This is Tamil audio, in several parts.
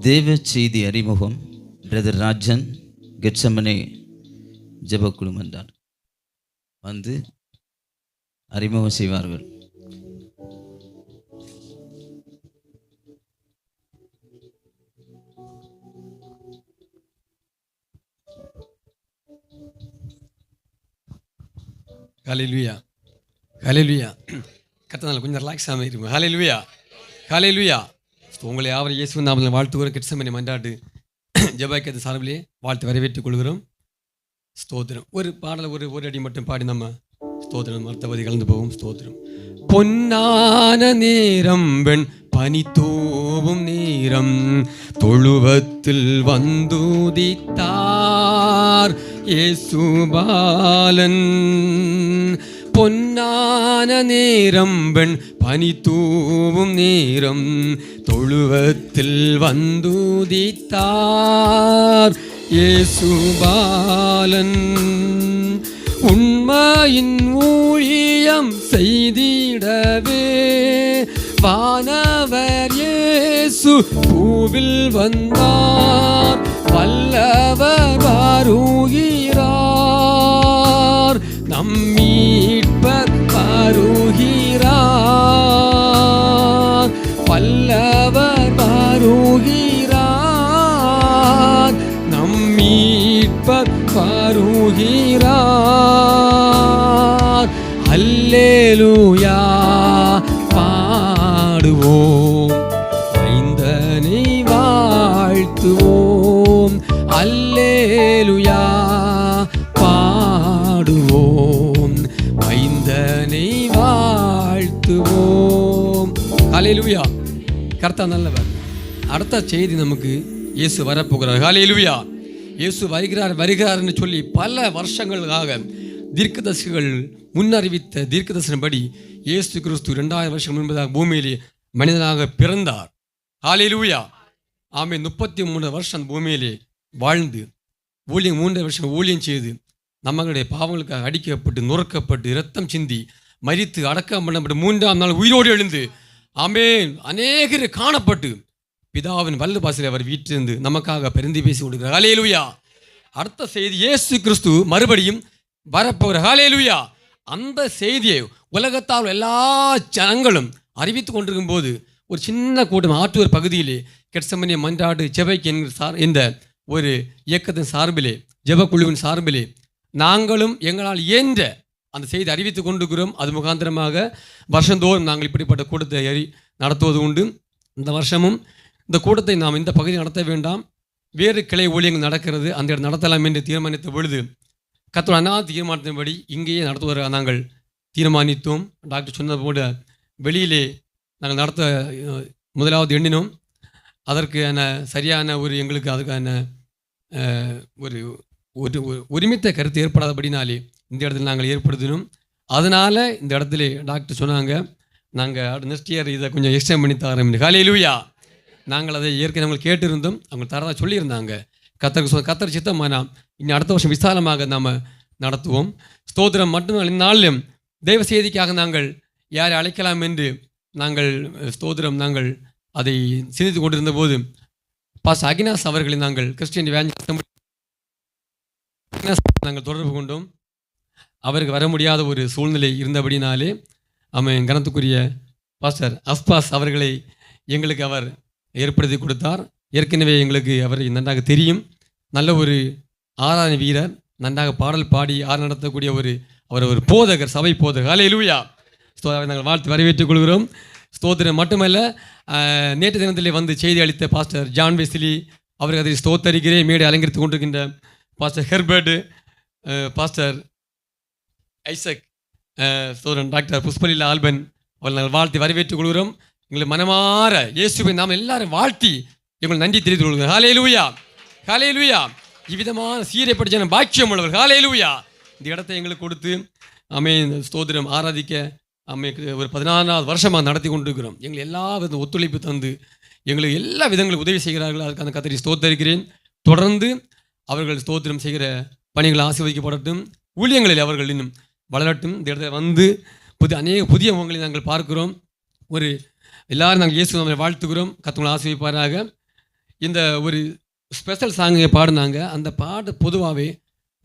தேவ செய்தி அறிமுகம். பிரதர் ராஜன் கெட்சமனே ஜெபக்குழு என்றார் வந்து அறிமுகம் செய்வார்கள். ஹல்லேலூயா, ஹல்லேலூயா. கர்த்தர் கொஞ்சம் ரிலாக்ஸ் ஆகாமல் இருக்கும். ஹல்லேலூயா, ஹல்லேலூயா. உங்களை யாவரும் இயேசு நாமத்தில் வாழ்த்துகிறோம். கெட்சமனே மன்றாட்டு ஜெபக்கேது சார்பிலே வாழ்த்து வரவேற்றுக் கொள்கிறோம். ஸ்தோத்திரம். ஒரு பாடலை ஒரு அடி மட்டும் பாடி நம்ம ஸ்தோத்திரம் மருத்துவதி கலந்து போவோம். ஸ்தோத்திரம். பொன்னான நேரம் வெண் பனி தூவும் நேரம் தொழுவத்தில் வந்துதித்தார் இயேசுபாலன். பொன்னான நேரம் வெண் பனி தூவும் நேரம் தொழுவத்தில் வந்துதித்தார் இயேசுபாலன். உண்மையின் ஊழியம் செய்திடவே வானவர் இயேசு பூவில் வந்தார். வல்லவர் வருகிறார், நம் மீட்பர் வருகிறார். வல்லவர் வருகிறார், நம் மீட்பர் வருகிறார். அல்லேலூயா பாடுவோம், மைந்தனை வாழ்த்துவோம். அல்லேலூயா பாடுவோம், மைந்தனை வாழ்த்துவோம். அல்லேலூயா. கர்த்தர் நல்லவர். அடுத்த செய்தி நமக்கு இயேசு வரப்போகிறார். ஹல்லேலூயா. இயேசு வருகிறார்னு சொல்லி பல வருஷங்களாக தீர்க்கதரிசிகள் முன்னறிவித்த தீர்க்கதரிசனப்படி இயேசு கிறிஸ்து 2000 வருஷம் முன்பதாக பூமியிலே மனிதனாக பிறந்தார். ஹல்லேலூயா. ஆமே. 33 வருஷம் பூமியிலே வாழ்ந்து 3 வருஷம் ஊழியம் செய்து நம்மளுடைய பாவங்களுக்காக அடிக்கப்பட்டு நுறுக்கப்பட்டு இரத்தம் சிந்தி மரித்து அடக்கம் பண்ணப்பட்டு 3ஆம் நாள் உயிரோடு எழுந்து ஆமென் அநேகர் காணப்பட்டு பிதாவின் வலது பாசிலே அவர் வீட்டிலிருந்து நமக்காக பரிந்து பேசி கொடுக்கிறார். ஹல்லேலூயா. அடுத்த செய்தி இயேசு கிறிஸ்து மறுபடியும் வரப்போகிறார். ஹல்லேலூயா. அந்த செய்தியை உலகத்தால் எல்லா ஜனங்களும் அறிவித்து கொண்டிருக்கும் போது ஒரு சின்ன கூட்டம் ஆற்றூர் பகுதியிலே கெட்சமனே மன்றாடு ஜெபைக்கு என்ற ஒரு இயக்கத்தின் சார்பிலே ஜெபக்குழுவின் சார்பிலே நாங்களும் எங்களால் இயன்ற அந்த செய்தி அறிவித்து கொண்டிருக்கிறோம். அது முகாந்திரமாக வருஷந்தோறும் நாங்கள் இப்படிப்பட்ட கூட்டத்தை நடத்துவது உண்டு. இந்த வருஷமும் இந்த கூட்டத்தை நாம் இந்த பகுதியில் நடத்த வேண்டாம், வேறு கிளை ஊழியங்கள் நடக்கிறது, அந்த இடம் நடத்தலாம் என்று தீர்மானித்த பொழுது கர்த்தர் அநாத தீர்மானத்தின்படி இங்கேயே நடத்துவதாக நாங்கள் தீர்மானித்தோம். டாக்டர் சொன்னது போல வெளியிலே நாங்கள் நடத்த முதலாவது எண்ணினோம். அதற்கான சரியான எங்களுக்கு அதுக்கான ஒரு ஒருமித்த கருத்து ஏற்படாதபடினாலே இந்த இடத்துல நாங்கள் ஏற்படுத்தினோம். அதனால் இந்த இடத்துல டாக்டர் சொன்னாங்க, நாங்கள் நெக்ஸ்ட் இயர் இதை கொஞ்சம் எக்ஸ்டெண்ட் பண்ணி தரோம். ஹல்லேலூயா. நாங்கள் அதை ஏற்கனவே கேட்டிருந்தோம், அவங்க தரதாக சொல்லியிருந்தாங்க. கர்த்தர் சித்தமானா இன்னும் அடுத்த வருஷம் விசாலமாக நாம் நடத்துவோம். ஸ்தோத்திரம். மட்டும் இந்நாளிலும் தெய்வ செய்திக்காக நாங்கள் யாரை அழைக்கலாம் என்று நாங்கள் ஸ்தோத்திரம் நாங்கள் அதை சிந்தித்து கொண்டிருந்த போது பாஸ்டர் அகினாஸ் அவர்களை நாங்கள் கிறிஸ்டியன் நாங்கள் தொடர்பு கொண்டோம். அவருக்கு வர முடியாத ஒரு சூழ்நிலை இருந்தபடினாலே அவன் கனத்துக்குரிய பாஸ்டர் அஸ்பாஸ் அவர்களை எங்களுக்கு அவர் ஏற்படுத்தி கொடுத்தார். ஏற்கனவே எங்களுக்கு அவர் நன்றாக தெரியும். நல்ல ஒரு ஆராதனை வீரர், நன்றாக பாடல் பாடி நடத்தக்கூடிய அவர் ஒரு போதகர், சபை போதகர். ஹல்லேலூயா. நாங்கள் வாழ்த்து வரவேற்றுக் கொள்கிறோம். ஸ்தோத்திரம். மட்டுமல்ல, நேற்று தினத்திலே வந்து செய்தி அளித்த பாஸ்டர் ஜான் வெஸ்லி அவருக்கு அதை ஸ்தோத்தரிக்கிறேன். மேடை அலங்கரித்து கொண்டிருக்கின்ற பாஸ்டர் ஹெர்பர்ட், பாஸ்டர் ஐசக், ஸ்தோத்திரம் டாக்டர் புஷ்பலீலா ஆல்பன் அவர்கள் நாங்கள் வாழ்த்தி வரவேற்றுக் கொள்கிறோம். எங்களை மனமாற இயேசுவை நாம் எல்லாரும் வாழ்த்தி எங்களை நன்றி தெரிவித்துக் கொள்கிறோம். ஹல்லேலூயா, ஹல்லேலூயா. இவ்விதமான சீரைப்பட்ட ஜனம் பாக்கியம் உள்ளவர். ஹல்லேலூயா. இந்த இடத்தை எங்களுக்கு கொடுத்து ஆமென் ஸ்தோத்திரம் ஆராதிக்க ஒரு 14வது வருஷமாக நடத்தி கொண்டிருக்கிறோம். எங்களை எல்லா வித ஒத்துழைப்பு தந்து எங்களுக்கு எல்லா விதங்களும் உதவி செய்கிறார்கள். அதுக்கான கர்த்தரை ஸ்தோத்தரிக்கிறேன். தொடர்ந்து அவர்கள் ஸ்தோத்திரம் செய்கிற பணிகள் ஆசீர்வதிக்கப்படட்டும். ஊழியங்களில் அவர்கள் இன்னும் வளரட்டும். இந்த இடத்துல வந்து அநேக புதிய முகங்களை நாங்கள் பார்க்கிறோம். ஒரு எல்லாரும் நாங்கள் இயேசு நாமத்தில் வாழ்த்துக்கிறோம். கர்த்தர் ஆசீர்வதிப்பாராக. இந்த ஒரு ஸ்பெஷல் சாங்கை பாடினாங்க. அந்த பாட்டு பொதுவாகவே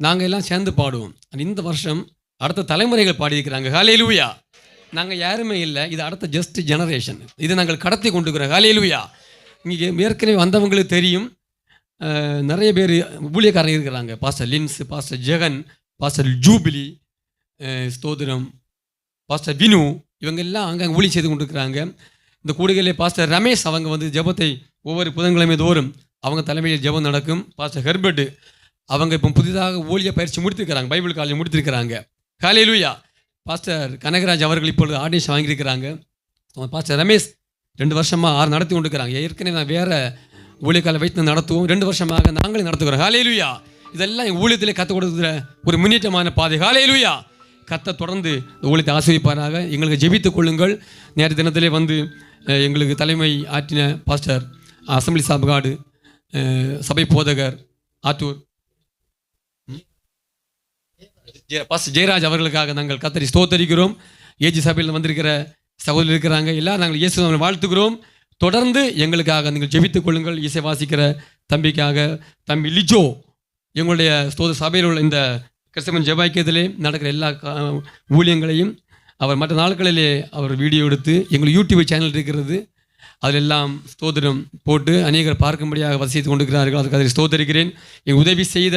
நாங்கள் எல்லாம் சேர்ந்து பாடுவோம். இந்த வருஷம் அடுத்த தலைமுறைகள் பாடியிருக்கிறாங்க. ஹல்லேலூயா. நாங்கள் யாருமே இல்லை, இது அடுத்த ஜஸ்ட் ஜெனரேஷன். இதை நாங்கள் கடத்தி கொண்டுக்கிறோம். ஹல்லேலூயா. இங்கே ஏற்கனவே வந்தவங்களுக்கு தெரியும், நிறைய பேர் ஊழியக்காரங்க இருக்கிறாங்க. Pastor Lins, pastor Jegan, pastor Jubilee, ஸ்தோத்திரம், பாஸ்டர் வினு, இவங்க எல்லாம் அங்கே ஊழியம் செய்து கொண்டிருக்கிறாங்க. இந்த கூடுகையிலே பாஸ்டர் ரமேஷ் அவங்க வந்து ஜெபத்தை ஒவ்வொரு புதன்கிழமை தோறும் அவங்க தலைமையில் ஜெபம் நடக்கும். பாஸ்டர் ஹெர்பர்ட் அவங்க இப்போ புதிதாக ஊழிய பயிற்சி முடித்திருக்கிறாங்க, பைபிள் காலேஜ் முடித்திருக்கிறாங்க. ஹல்லேலூயா. பாஸ்டர் கனகராஜ் அவர்கள் இப்பொழுது ஆடிஷன் வாங்கியிருக்கிறாங்க. பாஸ்டர் ரமேஷ் 2 வருஷமாக நடத்தி கொண்டிருக்கிறாங்க. ஏற்கனவே நான் வேறு ஊழியக்கால வைத்து நடத்துவோம், 2 வருஷமாக நாங்களே நடத்துக்கிறோம். ஹல்லேலூயா. இதெல்லாம் எங்கள் ஊழியத்திலே கற்றுக் கொடுக்குற ஒரு முன்னேற்றமான பாதை. ஹல்லேலூயா. கர்த்தர் தொடர்ந்து இந்த ஊழியத்தை ஆசீர்வதிப்பாராக. எங்களுக்கு ஜெபித்துக் கொள்ளுங்கள். நேற்று தினத்திலே வந்து எங்களுக்கு தலைமை ஆற்றின பாஸ்டர் அசம்பிளி சாப்காடு சபை போதகர் ஆத்தூர் பாஸ்டர் ஜெயராஜ் அவர்களுக்காக நாங்கள் கர்த்தரை ஸ்தோத்தரிக்கிறோம். ஏஜி சபையில் வந்திருக்கிற சகோதரர் இருக்கிறாங்க. எல்லாம் நாங்கள் இயேசு நாமத்தில் வாழ்த்துக்கிறோம். தொடர்ந்து எங்களுக்காக நீங்கள் ஜெபித்துக் கொள்ளுங்கள். இசை வாசிக்கிற தம்பிக்காக, தம்பி லிஜோ, எங்களுடைய ஸ்தோத்திர சபையில் உள்ள இந்த கிறிஸ்தவன் ஜெபாக்கியத்திலே நடக்கிற எல்லா ஊழியங்களையும் அவர் மற்ற நாட்களிலே அவர் வீடியோ எடுத்து எங்களுக்கு யூடியூப் சேனல் இருக்கிறது, அதிலெல்லாம் ஸ்தோத்திரம் போட்டு அநேகர் பார்க்கும்படியாக வசித்து கொண்டிருக்கிறார்கள். அதுக்கு அதில் ஸ்தோத்தரிக்கிறேன். எங்கள் உதவி செய்த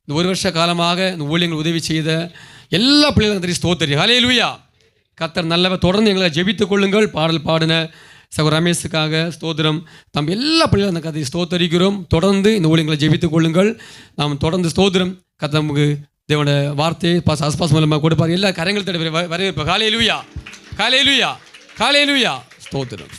இந்த 1 வருஷ காலமாக இந்த ஊழியங்கள் உதவி செய்த எல்லா பிள்ளைகளும் தெரியும் ஸ்தோத்தரி. ஹல்லேலூயா. கர்த்தர் நல்லவர். தொடர்ந்து எங்களை ஜெபித்துக் கொள்ளுங்கள். பாடல் பாடின சகோதரர் ரமேஷுக்காக ஸ்தோத்திரம். நம்ம எல்லா பிள்ளைகளும் அந்த கதையை ஸ்தோத்தரிக்கிறோம். தொடர்ந்து இந்த ஊழியங்களை ஜெபித்துக் கொள்ளுங்கள். நாம் தொடர்ந்து ஸ்தோத்திரம். கர்த்தர் நமக்கு தேவனோட வார்த்தையை ஆஸ்பாஸ் மூலமாக கொடுப்பார். எல்லா கரங்கள் தடவை வரவேற்பு. ஹல்லேலூயா. ஹல்லேலூயா. ஹல்லேலூயா. ஸ்தோத்திரம்.